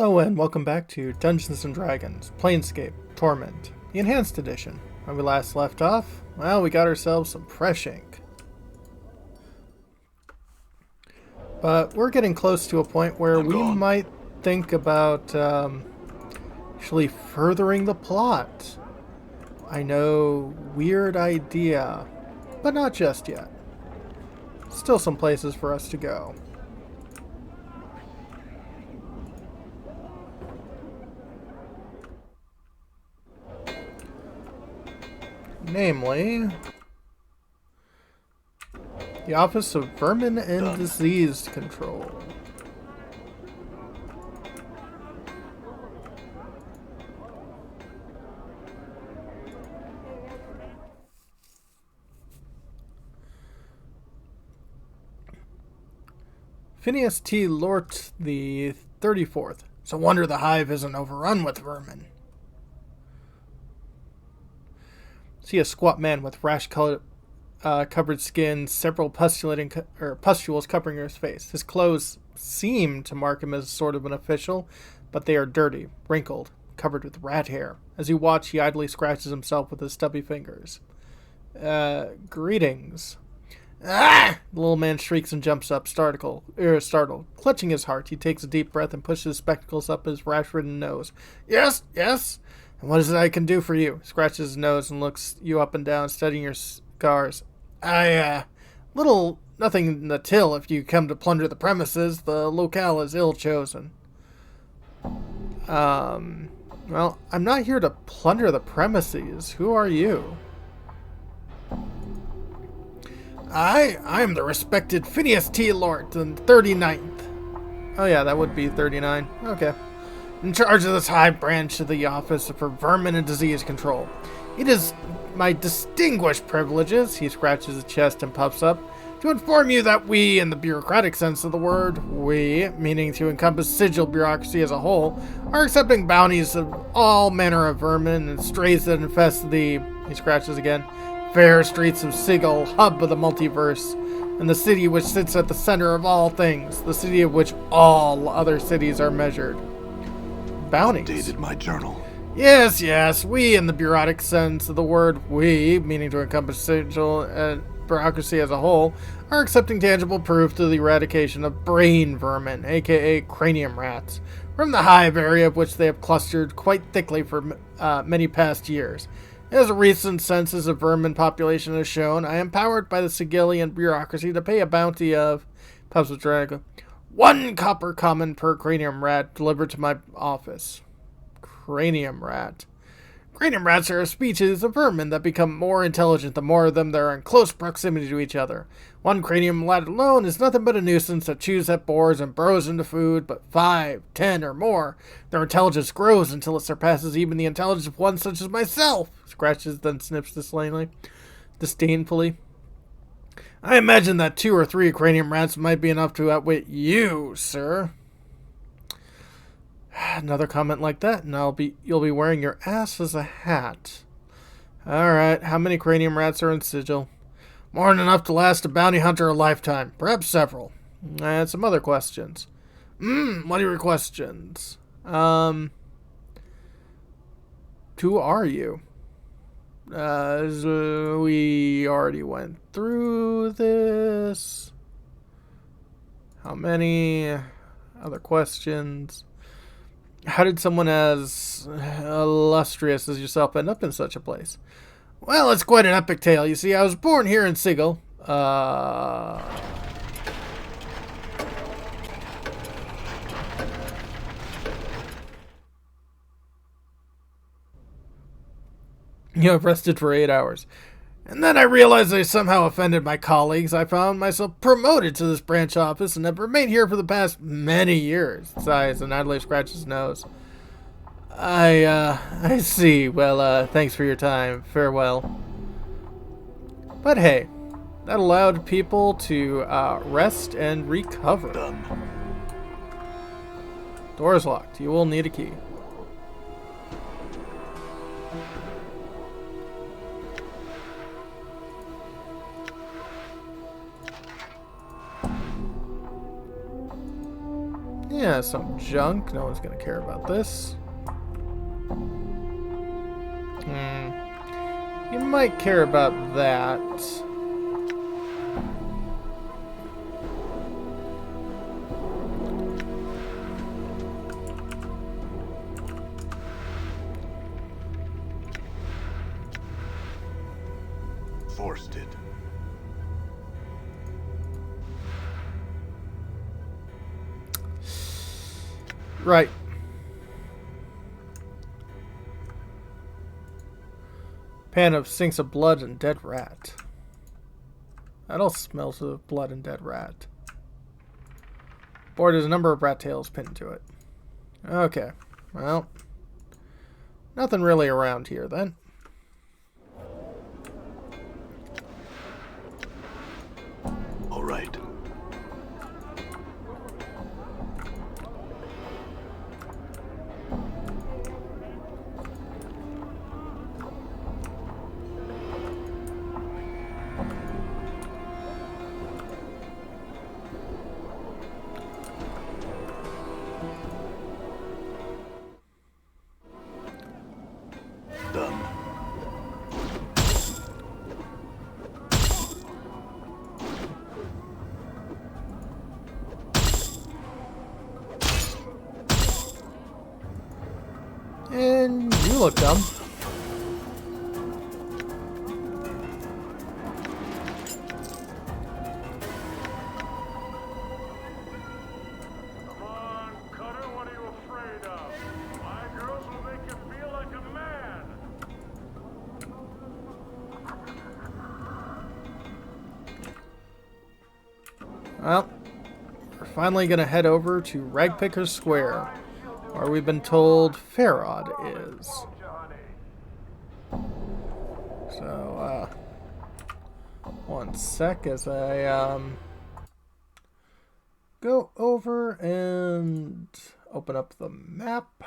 Hello and welcome back to Dungeons & Dragons, Planescape, Torment, the Enhanced Edition. When we last left off, well, we got ourselves some fresh ink. But we're getting close to a point where we might think about actually furthering the plot. I know, weird idea, but not just yet. Still some places for us to go. Namely, the Office of Vermin and Disease Control. Phineas T. Lort the 34th. It's a wonder the Hive isn't overrun with vermin. See a squat man with rash-covered skin, several pustules covering his face. His clothes seem to mark him as sort of an official, but they are dirty, wrinkled, covered with rat hair. As you watch, he idly scratches himself with his stubby fingers. Greetings. Ah! The little man shrieks and jumps up, startled. Clutching his heart, he takes a deep breath and pushes his spectacles up his rash-ridden nose. Yes, yes. And what is it I can do for you? Scratches his nose and looks you up and down, studying your scars. Nothing in the till if you come to plunder the premises. The locale is ill-chosen. Well, I'm not here to plunder the premises. Who are you? I am the respected Phineas T. Lort, the 39th. Oh yeah, that would be 39. Okay. In charge of this Hive branch of the Office for Vermin and Disease Control. It is my distinguished privileges, he scratches his chest and puffs up, to inform you that we, in the bureaucratic sense of the word, we, meaning to encompass sigil bureaucracy as a whole, are accepting bounties of all manner of vermin and strays that infest the, he scratches again, fair streets of Sigil, hub of the multiverse, and the city which sits at the center of all things, the city of which all other cities are measured. Bounties. Dated my journal. Yes, we in the bureaucratic sense of the word, we, meaning to encompass sigil and bureaucracy as a whole, are accepting tangible proof to the eradication of brain vermin, aka cranium rats, from the Hive area of which they have clustered quite thickly for many past years. As a recent census of vermin population has shown, I am empowered by the Sigillian bureaucracy to pay a bounty of 1 copper common per cranium rat delivered to my office. Cranium rat. Cranium rats are a species of vermin that become more intelligent the more of them that are in close proximity to each other. 1 cranium rat alone is nothing but a nuisance that chews at boars and burrows into food, but 5, 10, or more, their intelligence grows until it surpasses even the intelligence of one such as myself. Scratches, then sniffs disdainfully. I imagine that 2 or 3 cranium rats might be enough to outwit you, sir. Another comment like that, and you'll be wearing your ass as a hat. Alright, how many cranium rats are in Sigil? More than enough to last a bounty hunter a lifetime, perhaps several. And some other questions. What are your questions? Who are you? So we already went through this. How many other questions? How did someone as illustrious as yourself end up in such a place? Well, it's quite an epic tale. You see, I was born here in Sigil. You have rested for 8 hours. And then I realized I somehow offended my colleagues. I found myself promoted to this branch office and have remained here for the past many years. Sighs and idly scratches his nose. I see. Well, thanks for your time. Farewell. But hey, that allowed people to rest and recover. Done. Door is locked. You will need a key. Yeah, some junk. No one's gonna care about this. You might care about that. Forced it. Right. Pan of sinks of blood and dead rat. That all smells of blood and dead rat. Board has a number of rat tails pinned to it. Okay. Well, nothing really around here then. All right. Done. And you look dumb. Come on, Cutter, what are you afraid of? My girls will make you feel like a man. Well, we're finally gonna head over to Ragpicker Square, where we've been told Farod is. So, one sec as I, go over and open up the map.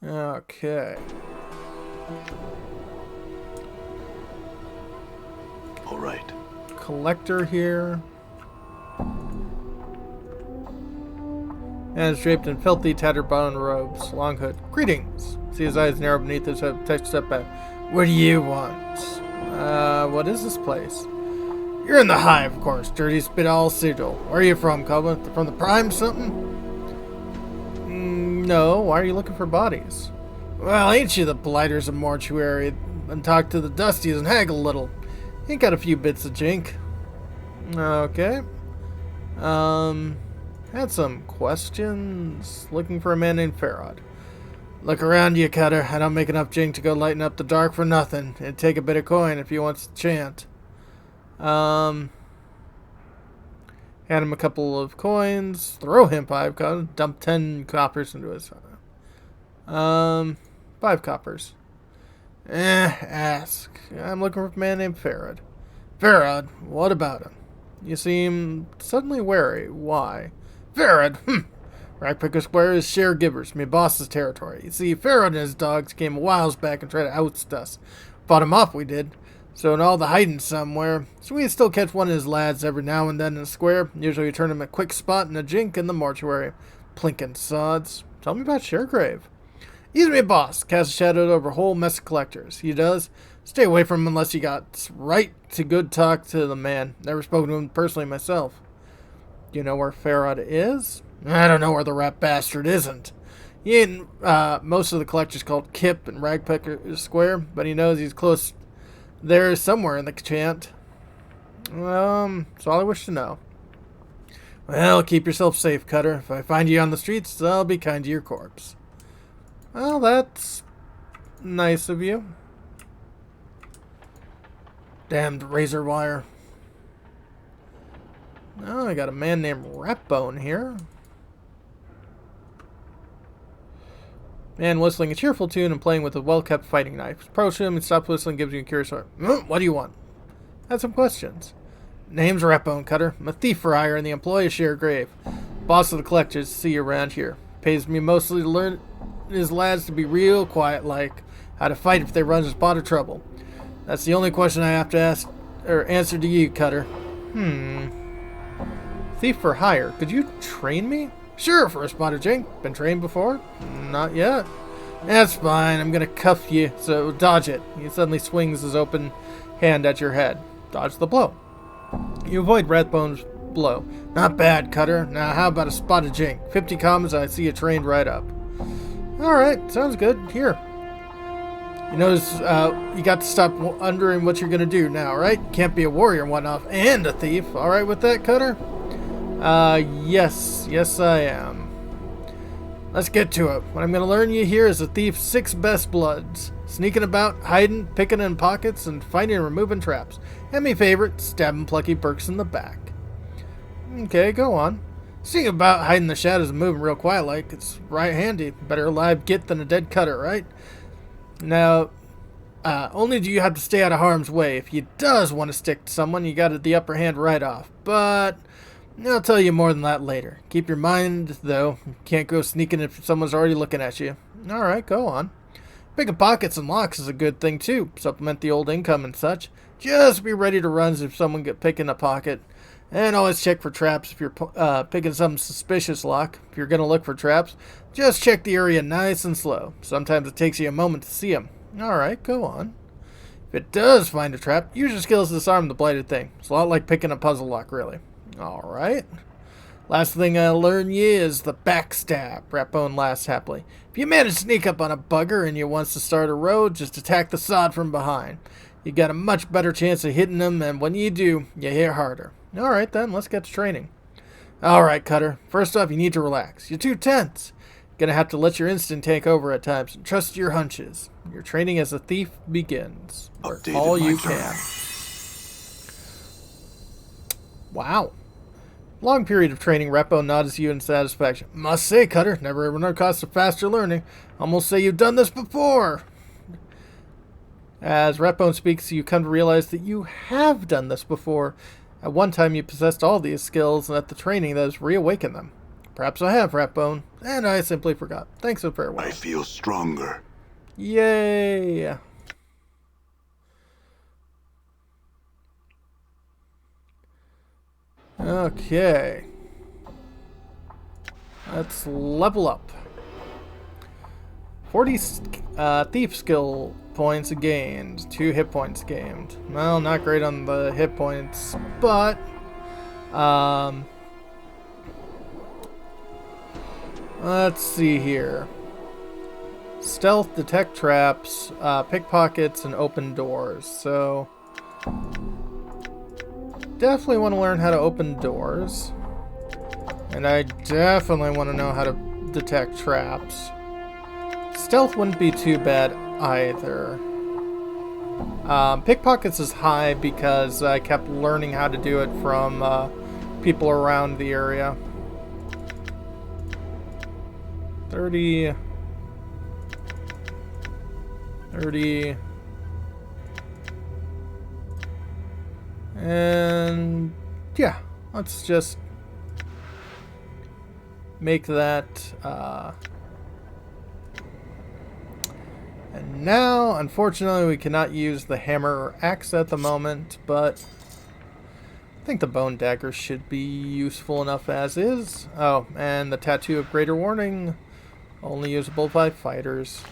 Okay. All right. Collector here. And is draped in filthy, tattered bone robes, long hood. Greetings! See his eyes narrow beneath his head, touch step back. What do you want? What is this place? You're in the Hive, of course. Dirty spit all sigil. Where are you from, Cobbler? From the Prime something? No, why are you looking for bodies? Well, ain't you the blighters of mortuary? And talk to the dusties and haggle a little. Ain't got a few bits of jink. Okay. Had some questions. Looking for a man named Farod. Look around you, Cutter. I don't make enough jink to go lighten up the dark for nothing. It'd take a bit of coin if he wants to chant. Hand him a couple of coins. Throw him 5 coppers. Dump 10 coppers into his. 5 coppers. Ask. I'm looking for a man named Farod. Farod? What about him? You seem suddenly wary. Why? Farod? Ragpicker Square is share givers, me boss's territory. You see, Farod and his dogs came a whiles back and tried to oust us. Fought him off, we did. So in all the hiding somewhere. So we still catch one of his lads every now and then in the square. Usually we turn him a quick spot and a jink in the mortuary. Plinking sods. Tell me about Sharegrave. He's me boss. Casts a shadow over a whole mess of collectors. He does. Stay away from him unless you got right to good talk to the man. Never spoken to him personally myself. Do you know where Farod is? I don't know where the rat bastard isn't. He ain't most of the collectors called Kip and Ragpicker Square, but he knows he's close there somewhere in the chant. That's all I wish to know. Well, keep yourself safe, Cutter. If I find you on the streets, I'll be kind to your corpse. Well, that's nice of you. Damned razor wire. Oh, I got a man named Ratbone here. Man whistling a cheerful tune and playing with a well-kept fighting knife. Approach him and stops whistling, gives you a curious heart. What do you want? Had some questions. Name's Ratbone, Cutter. I'm a thief for hire and the employee of Sharegrave. Boss of the collectors to see you around here. Pays me mostly to learn his lads to be real quiet like. How to fight if they run a spot of trouble. That's the only question I have to ask or answer to you, Cutter. Thief for hire. Could you train me? Sure, for a spotted jink. Been trained before? Not yet. That's fine. I'm gonna cuff you, so dodge it. He suddenly swings his open hand at your head. Dodge the blow. You avoid Rathbone's blow. Not bad, Cutter. Now how about a spotted jink? 50 commons, I see you trained right up. Alright, sounds good. Here. You notice you got to stop wondering what you're gonna do now, right? Can't be a warrior and whatnot, and a thief. Alright with that, Cutter? Yes. Yes, I am. Let's get to it. What I'm going to learn you here is the thief's 6 best bloods. Sneaking about, hiding, picking in pockets, and finding and removing traps. And my favorite, stabbing plucky perks in the back. Okay, go on. Sneaking about, hiding in the shadows, and moving real quiet like, it's right handy. Better a live git than a dead Cutter, right? Now, only do you have to stay out of harm's way. If you does want to stick to someone, you got the upper hand right off. But I'll tell you more than that later. Keep your mind, though. Can't go sneaking if someone's already looking at you. Alright, go on. Picking pockets and locks is a good thing, too. Supplement the old income and such. Just be ready to run if someone get picking a pocket. And always check for traps if you're picking some suspicious lock. If you're going to look for traps, just check the area nice and slow. Sometimes it takes you a moment to see them. Alright, go on. If it does find a trap, use your skills to disarm the blighted thing. It's a lot like picking a puzzle lock, really. Alright. Last thing I'll learn you is the backstab. Ratbone laughs happily. If you manage to sneak up on a bugger and you wants to start a road, just attack the sod from behind. You got a much better chance of hitting them, and when you do, you hit harder. Alright then, let's get to training. Alright, Cutter. First off, you need to relax. You're too tense. Gonna have to let your instinct take over at times and trust your hunches. Your training as a thief begins. Work all you can. Wow. Long period of training, Repo nods you in satisfaction. Must say, Cutter, never run across a faster learning. Almost say you've done this before. As Ratbone speaks, you come to realize that you have done this before. At one time you possessed all these skills, and at the training that has reawakened them. Perhaps I have, Ratbone, and I simply forgot. Thanks and farewell. I feel stronger. Yay! Okay. Let's level up. 40 thief skill points gained. 2 hit points gained. Well, not great on the hit points, but let's see here. Stealth, detect traps, pickpockets, and open doors. So definitely want to learn how to open doors. And I definitely want to know how to detect traps. Stealth wouldn't be too bad either. Pickpockets is high because I kept learning how to do it from people around the area. 30. And yeah, let's just make that and now unfortunately we cannot use the hammer or axe at the moment, but I think the bone dagger should be useful enough as is. Oh, and the tattoo of greater warning, only usable by fighters.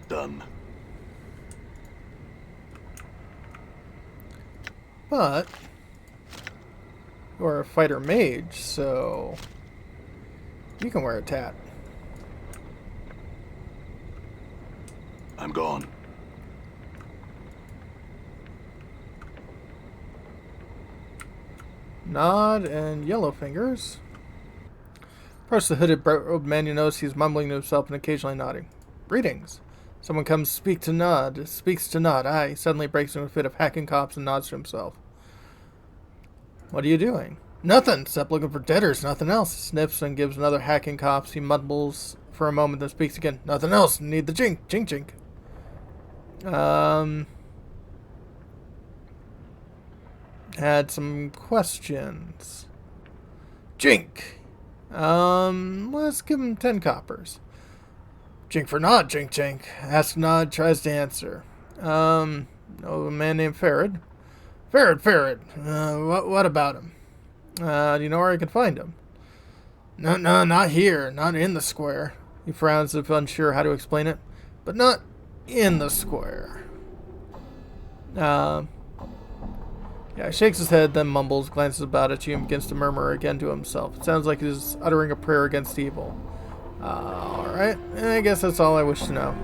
Done. But you're a fighter mage, so you can wear a tat. I'm gone. Nod and yellow fingers. Approach the hooded robed man. You notice he's mumbling to himself and occasionally nodding. Greetings. Someone comes speaks to Nod. Aye, he suddenly breaks into a fit of hacking coughs and nods to himself. What are you doing? Nothing, except looking for debtors, nothing else. He sniffs and gives another hacking coughs. He mumbles for a moment, then speaks again. Nothing else, need the jink. Had some questions. Jink. Let's give him 10 coppers. Jink for Nod, Jink Jink. Ask Nod, tries to answer. No, a man named Farad. Farad. What about him? Do you know where I can find him? No, not here. Not in the square. He frowns as if unsure how to explain it. But not in the square. Yeah, he shakes his head, then mumbles, glances about at you, and begins to murmur again to himself. It sounds like he's uttering a prayer against evil. Alright. I guess that's all I wish to know.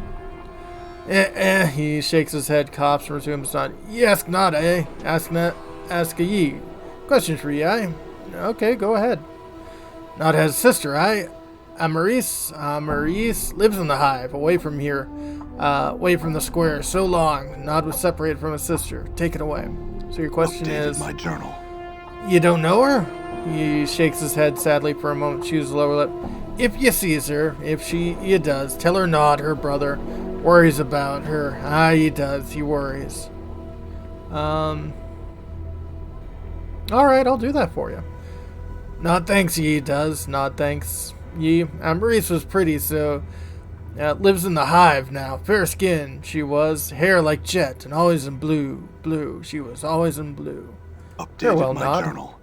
He shakes his head, coughs, and resumes on. Ye ask not, eh? Ask a ye. Question for ye, eh? Okay, go ahead. Nod has a sister, eh? Maurice lives in the Hive, away from here, away from the square. So long, Nod was separated from his sister. Take it away. So your question is, my journal. You don't know her? He shakes his head sadly for a moment, chews his lower lip. If you sees her, if you does, tell her Nod, her brother, worries about her. He does. He worries. Alright, I'll do that for you. Nod thanks ye, does. Nod thanks ye. Maurice was pretty, so... lives in the Hive now. Fair skin, she was. Hair like jet, and always in blue. Blue. She was always in blue. Updated my journal.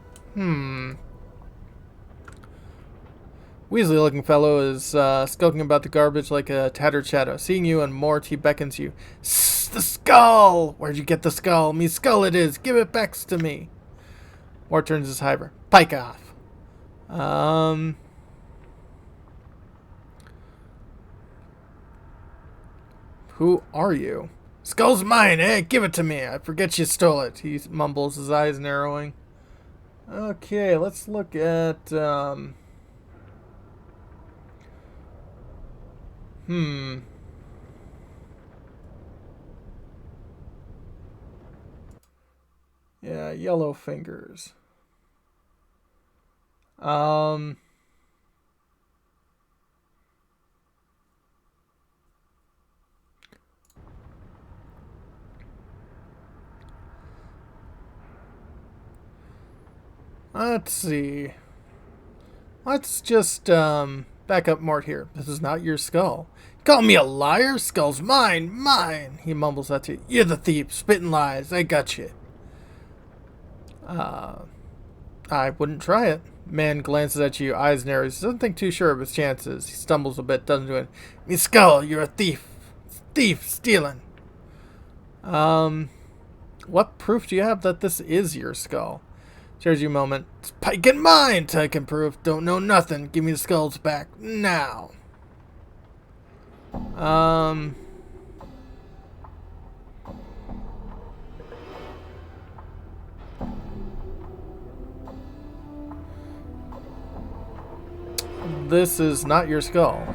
Weasley-looking fellow is skulking about the garbage like a tattered shadow. Seeing you and Mort, he beckons you. The skull! Where'd you get the skull? Me skull it is. Give it back to me. Mort turns his hiver. Pike off. Who are you? Skull's mine, eh? Give it to me. I forget you stole it. He mumbles, his eyes narrowing. Okay, let's look at, Yeah, yellow fingers. Let's see. Let's just, back up Mort here. This is not your skull. Call me a liar? Skull's mine! Mine! He mumbles at you. You're the thief. Spitting lies. I got you. I wouldn't try it. Man glances at you, eyes narrows. He doesn't think too sure of his chances. He stumbles a bit, doesn't do it. Me skull, you're a thief. Thief, stealing. What proof do you have that this is your skull? Shares you a moment. It's pike and mine, taking proof. Don't know nothing. Give me the skulls back now. This is not your skull.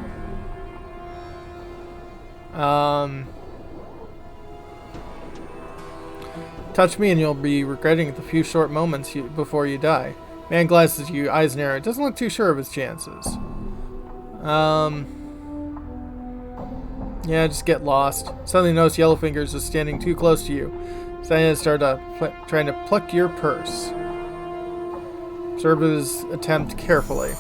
Touch me and you'll be regretting the few short moments before you die. Man glances at you, eyes narrow. Doesn't look too sure of his chances. Yeah, just get lost. Suddenly notice Yellowfingers is standing too close to you. Suddenly start trying to pluck your purse. Observe his attempt carefully.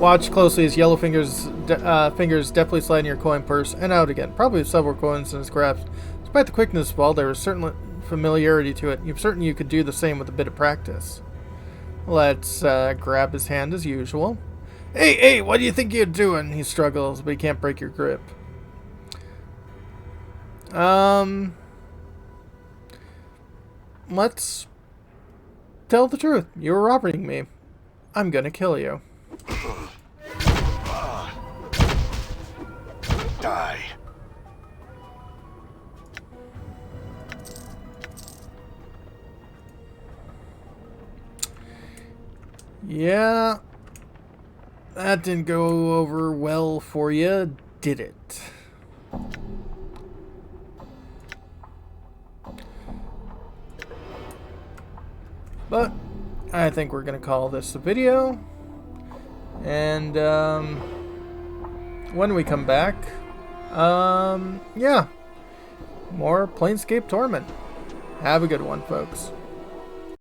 Watch closely as Yellowfingers' fingers deftly slide in your coin purse and out again. Probably with several coins in his grasp. Despite the quickness of all, there is certainly familiarity to it. You're certain you could do the same with a bit of practice. Let's grab his hand as usual. Hey, what do you think you're doing? He struggles, but he can't break your grip. Let's tell the truth. You were robbing me. I'm gonna kill you. Die. Yeah, that didn't go over well for you, did it? But I think we're gonna call this a video, and when we come back, yeah, more Planescape Torment. Have a good one, folks.